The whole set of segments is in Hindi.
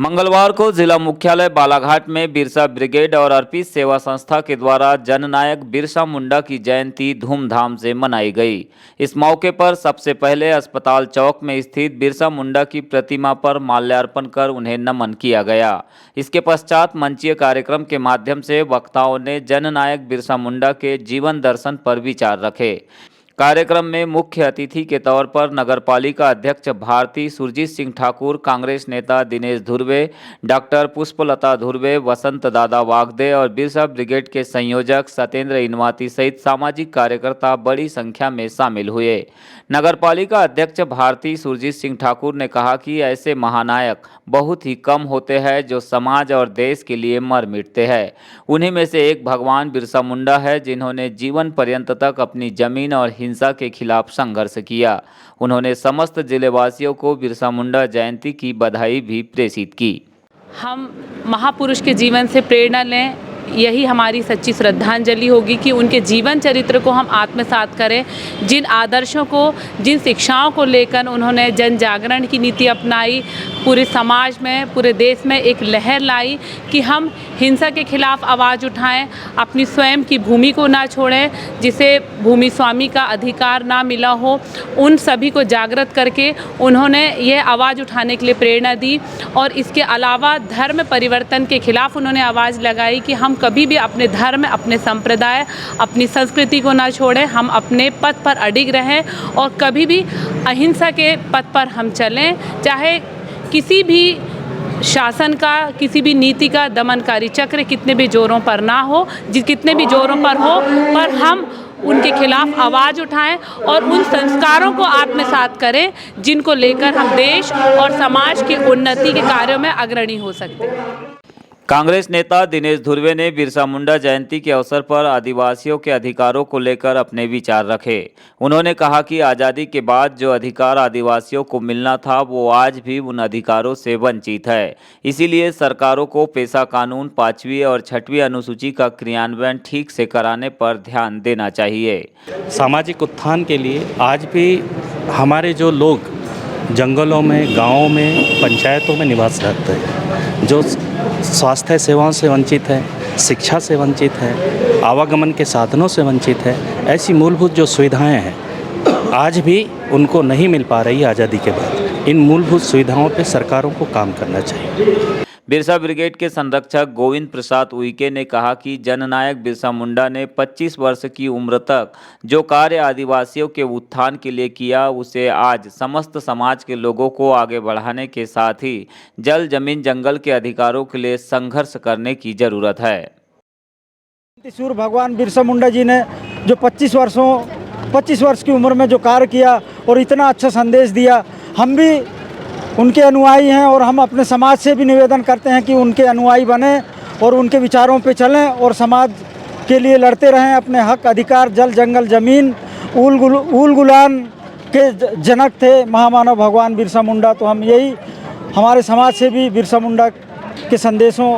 मंगलवार को जिला मुख्यालय बालाघाट में बिरसा ब्रिगेड और अर्पित सेवा संस्था के द्वारा जननायक बिरसा मुंडा की जयंती धूमधाम से मनाई गई। इस मौके पर सबसे पहले अस्पताल चौक में स्थित बिरसा मुंडा की प्रतिमा पर माल्यार्पण कर उन्हें नमन किया गया। इसके पश्चात मंचीय कार्यक्रम के माध्यम से वक्ताओं ने जननायक बिरसा मुंडा के जीवन दर्शन पर विचार रखे। कार्यक्रम में मुख्य अतिथि के तौर पर नगरपालिका अध्यक्ष भारती सुरजीत सिंह ठाकुर, कांग्रेस नेता दिनेश धुर्वे, डॉक्टर पुष्पलता धुर्वे, वसंत दादा वागदे और बिरसा ब्रिगेड के संयोजक सत्येंद्र इनवाती सहित सामाजिक कार्यकर्ता बड़ी संख्या में शामिल हुए। नगरपालिका अध्यक्ष भारती सुरजीत सिंह ठाकुर ने कहा कि ऐसे महानायक बहुत ही कम होते हैं जो समाज और देश के लिए मर मिटते हैं। उन्हीं में से एक भगवान बिरसा मुंडा है, जिन्होंने जीवन पर्यंत तक अपनी जमीन और हिंसा के खिलाफ संघर्ष किया। उन्होंने समस्त जिलेवासियों को बिरसा मुंडा जयंती की बधाई भी प्रेषित की। हम महापुरुष के जीवन से प्रेरणा लें, यही हमारी सच्ची श्रद्धांजलि होगी कि उनके जीवन चरित्र को हम आत्मसात करें। जिन आदर्शों को, जिन शिक्षाओं को लेकर उन्होंने जन जागरण की नीति अपनाई, पूरे समाज में, पूरे देश में एक लहर लाई कि हम हिंसा के खिलाफ आवाज़ उठाएं, अपनी स्वयं की भूमि को ना छोड़ें, जिसे भूमि स्वामी का अधिकार ना मिला हो, उन सभी को जागृत करके उन्होंने ये आवाज़ उठाने के लिए प्रेरणा दी। और इसके अलावा धर्म परिवर्तन के खिलाफ उन्होंने आवाज़ लगाई कि हम कभी भी अपने धर्म, अपने संप्रदाय, अपनी संस्कृति को ना छोड़ें, हम अपने पथ पर अडिग रहें और कभी भी अहिंसा के पथ पर हम चलें। चाहे किसी भी शासन का, किसी भी नीति का दमनकारी चक्र कितने भी जोरों पर ना हो, कितने भी जोरों पर हो, पर हम उनके खिलाफ आवाज़ उठाएं और उन संस्कारों को आत्मसात करें जिनको लेकर हम देश और समाज की उन्नति के कार्यों में अग्रणी हो सकते हैं। कांग्रेस नेता दिनेश धुर्वे ने बिरसा मुंडा जयंती के अवसर पर आदिवासियों के अधिकारों को लेकर अपने विचार रखे। उन्होंने कहा कि आज़ादी के बाद जो अधिकार आदिवासियों को मिलना था वो आज भी उन अधिकारों से वंचित है। इसीलिए सरकारों को पेशा कानून 5वीं और 6वीं अनुसूची का क्रियान्वयन ठीक से कराने पर ध्यान देना चाहिए। सामाजिक उत्थान के लिए आज भी हमारे जो लोग जंगलों में, गाँवों में, पंचायतों में निवास करते हैं, जो स्वास्थ्य सेवाओं से वंचित है, शिक्षा से वंचित है, आवागमन के साधनों से वंचित है, ऐसी मूलभूत जो सुविधाएं हैं आज भी उनको नहीं मिल पा रही है आज़ादी के बाद। इन मूलभूत सुविधाओं पे सरकारों को काम करना चाहिए। बिरसा ब्रिगेड के संरक्षक गोविंद प्रसाद उइके ने कहा कि जननायक बिरसा मुंडा ने 25 वर्ष की उम्र तक जो कार्य आदिवासियों के उत्थान के लिए किया, उसे आज समस्त समाज के लोगों को आगे बढ़ाने के साथ ही जल, जमीन, जंगल के अधिकारों के लिए संघर्ष करने की जरूरत है। सूर्य भगवान बिरसा मुंडा जी ने जो 25 वर्ष की उम्र में जो कार्य किया और इतना अच्छा संदेश दिया, हम भी उनके अनुयायी हैं और हम अपने समाज से भी निवेदन करते हैं कि उनके अनुयायी बने और उनके विचारों पे चलें और समाज के लिए लड़ते रहें। अपने हक, अधिकार, जल, जंगल, ज़मीन, ऊल गुलान के जनक थे महामानव भगवान बिरसा मुंडा। तो हम यही हमारे समाज से भी बिरसा मुंडा के संदेशों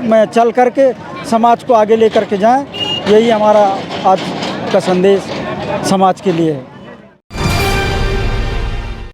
में चल करके समाज को आगे ले करके जाएं, यही हमारा आज का संदेश समाज के लिए है।